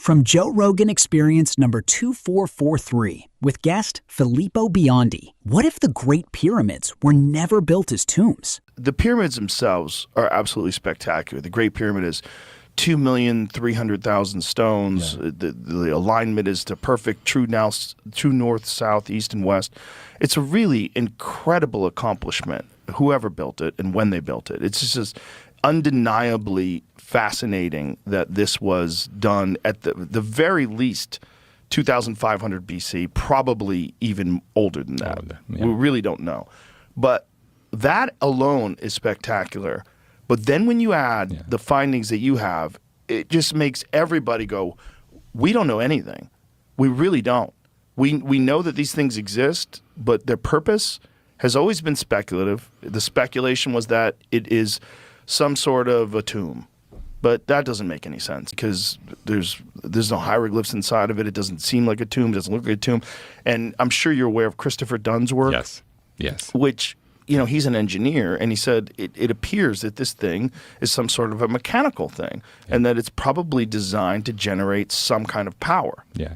From Joe Rogan Experience number 2443 with guest Filippo Biondi. What if the Great Pyramids were never built as tombs? The pyramids themselves are absolutely spectacular. The Great Pyramid is 2,300,000 stones. Yeah. The alignment is to perfect, true north, south, east, and west. It's a really incredible accomplishment, whoever built it and when they built it. It's just undeniably fascinating that this was done at the very least 2,500 BC, probably even older than that. Yeah. We really don't know. But that alone is spectacular. But then when you add the findings that you have, it just makes everybody go, we don't know anything. We really don't. We know that these things exist, but their purpose has always been speculative. The speculation was that it is some sort of a tomb. But that doesn't make any sense because there's no hieroglyphs inside of it. It doesn't seem like a tomb. It doesn't look like a tomb. And I'm sure you're aware of Christopher Dunn's work. Yes. Which, you know, he's an engineer, and he said it appears that this thing is some sort of a mechanical thing, and that it's probably designed to generate some kind of power. Yeah.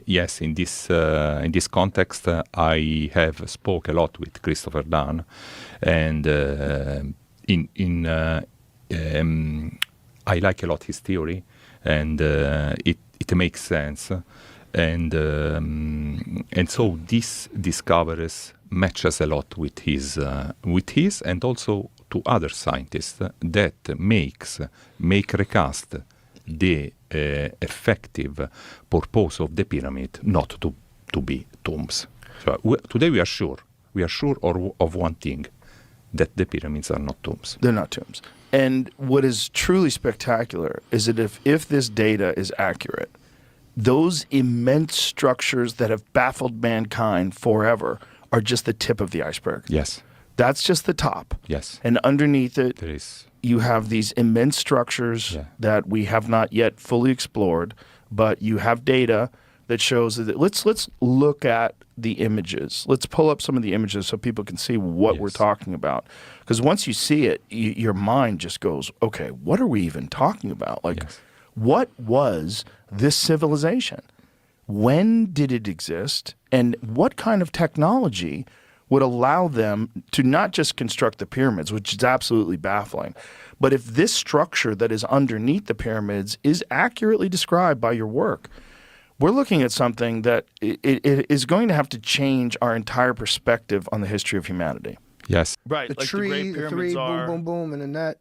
Yes, in this context, I have spoke a lot with Christopher Dunn, and I like a lot his theory, and it makes sense, and so this discoveries matches a lot with his and also to other scientists that make recast the effective purpose of the pyramid not to be tombs. So today we are sure of one thing, that the pyramids are not tombs. They're not tombs. And what is truly spectacular is that if this data is accurate, those immense structures that have baffled mankind forever are just the tip of the iceberg. Yes. That's just the top. Yes. And underneath it, there is. You have these immense structures that we have not yet fully explored, but you have data that shows that. Let's look at the images. Let's pull up some of the images so people can see what we're talking about. Because once you see it, your mind just goes, okay, what are we even talking about? Like, what was this civilization? When did it exist? And what kind of technology would allow them to not just construct the pyramids, which is absolutely baffling, but if this structure that is underneath the pyramids is accurately described by your work, we're looking at something that it is going to have to change our entire perspective on the history of humanity. Yes. Right. The like tree, the three, are, boom, boom, boom, and then that.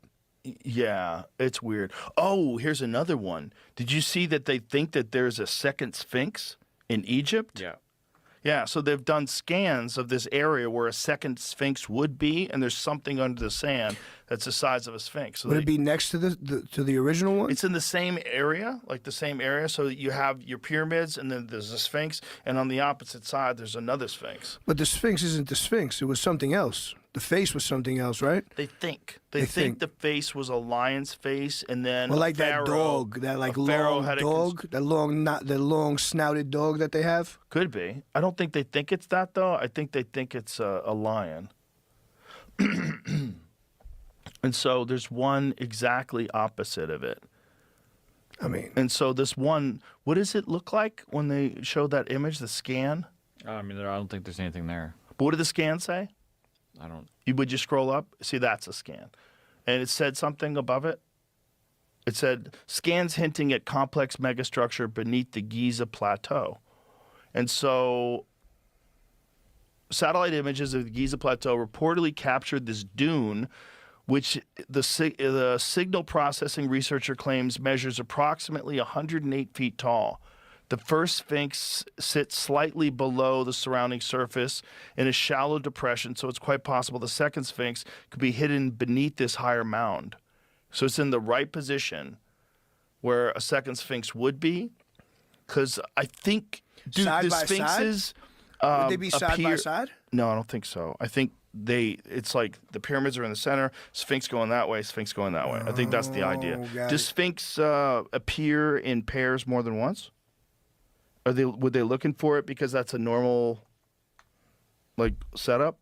Yeah, it's weird. Oh, here's another one. Did you see that they think that there's a second Sphinx in Egypt? Yeah. Yeah, so they've done scans of this area where a second Sphinx would be, and there's something under the sand that's the size of a Sphinx. So would it be next to the original one? It's in the same area, so you have your pyramids, and then there's a Sphinx, and on the opposite side, there's another Sphinx. But the Sphinx isn't the Sphinx. It was something else. The face was something else, right? They think the face was a lion's face, and then like that dog, that like long dog, that long snouted dog that they have. Could be. I don't think they think it's that though. I think they think it's a lion. And so there's one exactly opposite of it. I mean, and so this one, what does it look like when they show that image, the scan? I mean, I don't think there's anything there. But what did the scan say? Would you scroll up? See, that's a scan. And it said something above it. It said, scans hinting at complex megastructure beneath the Giza Plateau. And so satellite images of the Giza Plateau reportedly captured this dune, which the signal processing researcher claims measures approximately 108 feet tall. The first Sphinx sits slightly below the surrounding surface in a shallow depression, so it's quite possible the second Sphinx could be hidden beneath this higher mound. So it's in the right position where a second Sphinx would be, because I think the Sphinxes would they be side by side? No, I don't think so. I think it's like the pyramids are in the center, Sphinx going that way, Sphinx going that way. I think that's the idea. Does Sphinx appear in pairs more than once? Would they looking for it because that's a normal setup?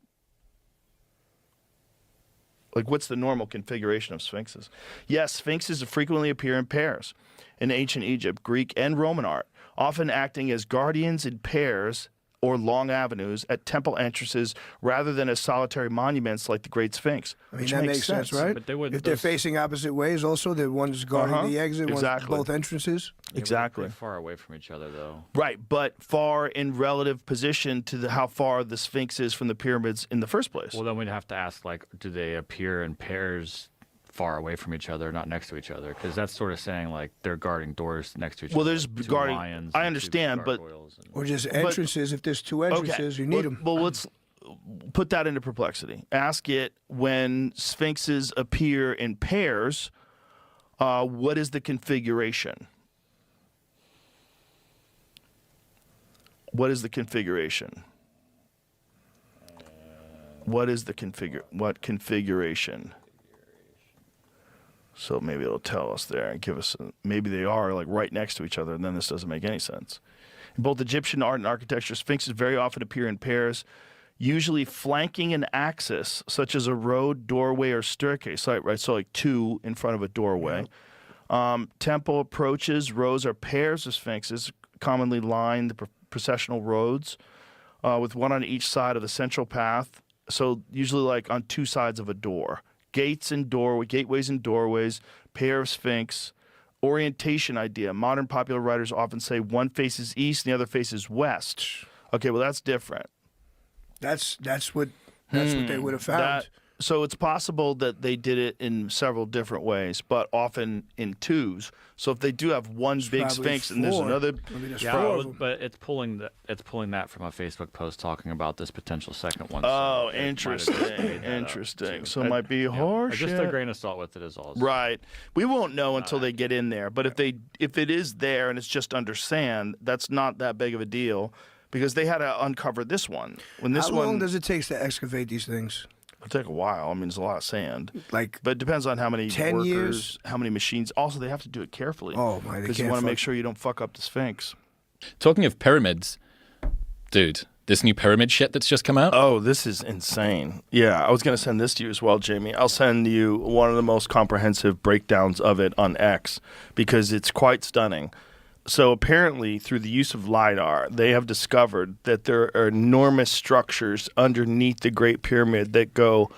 Like, what's the normal configuration of sphinxes? Yes, sphinxes frequently appear in pairs in ancient Egypt, Greek, and Roman art, often acting as guardians in pairs or long avenues at temple entrances rather than as solitary monuments like the Great Sphinx. I mean, that makes sense, right? But if they're facing opposite ways also, the one's guarding the exit, one's both entrances. Exactly. They're far away from each other, though. Right, but far in relative position to how far the Sphinx is from the pyramids in the first place. Well, then we'd have to ask, like, do they appear in pairs far away from each other, not next to each other? Because that's sort of saying, like, they're guarding doors next to each other. Well, there's like guarding. lions I and understand, but or just entrances. If there's two entrances, you need them. Well, let's put that into perplexity. Ask it when sphinxes appear in pairs. What is the configuration? What is the configuration? What configuration? So maybe it'll tell us there and give us. Maybe they are like right next to each other, and then this doesn't make any sense. In both Egyptian art and architecture, sphinxes very often appear in pairs, usually flanking an axis, such as a road, doorway, or staircase. Right, so like two in front of a doorway. Temple approaches, rows are pairs of sphinxes, commonly line the processional roads, with one on each side of the central path. So usually like on two sides of a door. Gateways and doorways, pair of sphinx. Orientation idea. Modern popular writers often say one faces east and the other faces west. Okay, well that's different. That's what they would have found. So it's possible that they did it in several different ways, but often in twos. So if they do have one big sphinx and there's another, but it's pulling that from a Facebook post talking about this potential second one. Oh, so interesting. So it might be harsh. Just a grain of salt with it is all. Right. We won't know until they get in there. But if it is there and it's just under sand, that's not that big of a deal, because they had to uncover this one. How long does it take to excavate these things? It'll take a while. I mean, it's a lot of sand. But it depends on how many 10 workers, years? how many machines. Also, they have to do it carefully. Oh, my. Because you want to make sure you don't fuck up the Sphinx. Talking of pyramids, dude, this new pyramid shit that's just come out? Oh, this is insane. Yeah, I was going to send this to you as well, Jamie. I'll send you one of the most comprehensive breakdowns of it on X, because it's quite stunning. So apparently, through the use of LiDAR, they have discovered that there are enormous structures underneath the Great Pyramid that go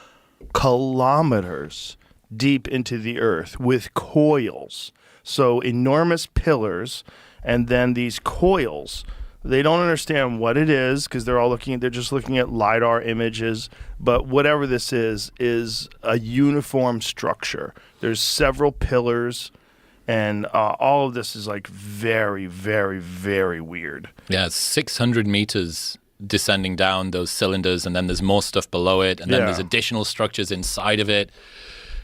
kilometers deep into the earth with coils. So enormous pillars, and then these coils. They don't understand what it is, because they're just looking at LiDAR images. But whatever this is a uniform structure. There's several pillars. And all of this is like very, very, very weird. Yeah, it's 600 meters descending down those cylinders, and then there's more stuff below it, and then there's additional structures inside of it.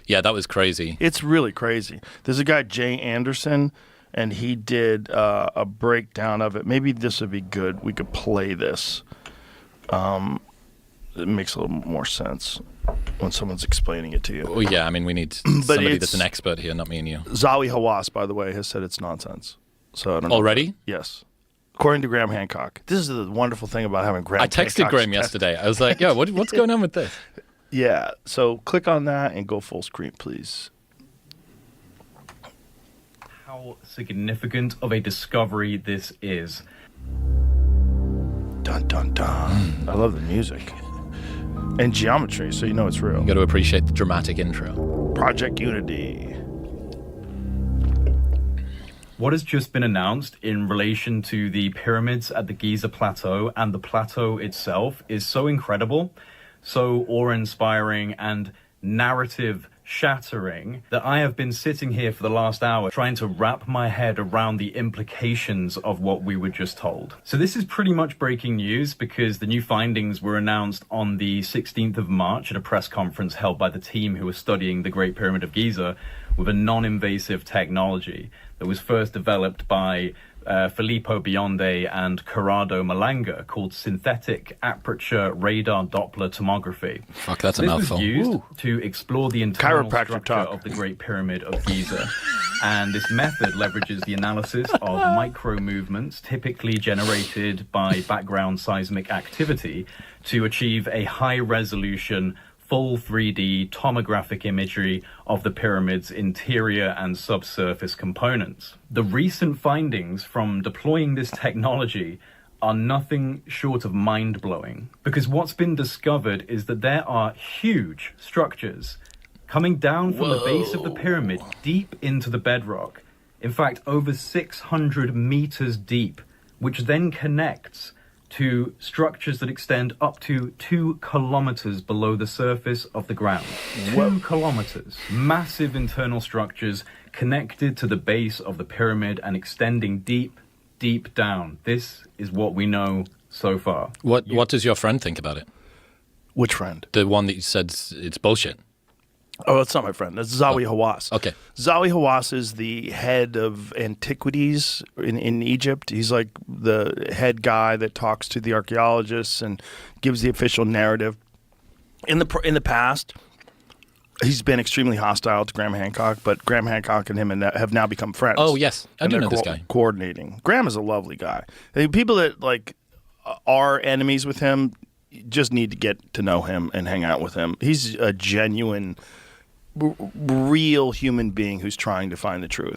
Yeah, that was crazy. It's really crazy. There's a guy, Jay Anderson, and he did a breakdown of it. Maybe this would be good. We could play this. It makes a little more sense when someone's explaining it to you. Oh, yeah, I mean, we need somebody that's an expert here, not me and you. Zawi Hawass, by the way, has said it's nonsense. So I don't know. Already? Yes. According to Graham Hancock. This is the wonderful thing about having Graham Hancock. I texted Graham yesterday. I was like, yo, what's going on with this? Yeah, so click on that and go full screen, please. How significant of a discovery this is. Dun, dun, dun. I love the music. And geometry, so you know it's real. You got to appreciate the dramatic intro. Project Unity. What has just been announced in relation to the pyramids at the Giza Plateau and the plateau itself is so incredible, so awe-inspiring and narrative-shattering that I have been sitting here for the last hour trying to wrap my head around the implications of what we were just told. So this is pretty much breaking news, because the new findings were announced on the 16th of March at a press conference held by the team who were studying the Great Pyramid of Giza with a non-invasive technology that was first developed by Filippo Biondi and Corrado Malanga, called synthetic aperture radar Doppler tomography. Fuck, that's a mouthful. This was used to explore the internal structure of the Great Pyramid of Giza. And this method leverages the analysis of micro movements typically generated by background seismic activity to achieve a high resolution full 3D tomographic imagery of the pyramid's interior and subsurface components. The recent findings from deploying this technology are nothing short of mind-blowing, because what's been discovered is that there are huge structures coming down from the base of the pyramid deep into the bedrock. In fact, over 600 meters deep, which then connects to structures that extend up to 2 kilometers below the surface of the ground. 2 kilometers. Massive internal structures connected to the base of the pyramid and extending deep, deep down. This is what we know so far. What does your friend think about it? Which friend? The one that you said it's bullshit. Oh, that's not my friend. That's Zawi Hawass. Okay. Zawi Hawass is the head of antiquities in Egypt. He's like the head guy that talks to the archaeologists and gives the official narrative. In the past, he's been extremely hostile to Graham Hancock, but Graham Hancock and him have now become friends. Oh, yes. I do know this guy. Coordinating. Graham is a lovely guy. People that like are enemies with him just need to get to know him and hang out with him. He's a genuine, real human being who's trying to find the truth.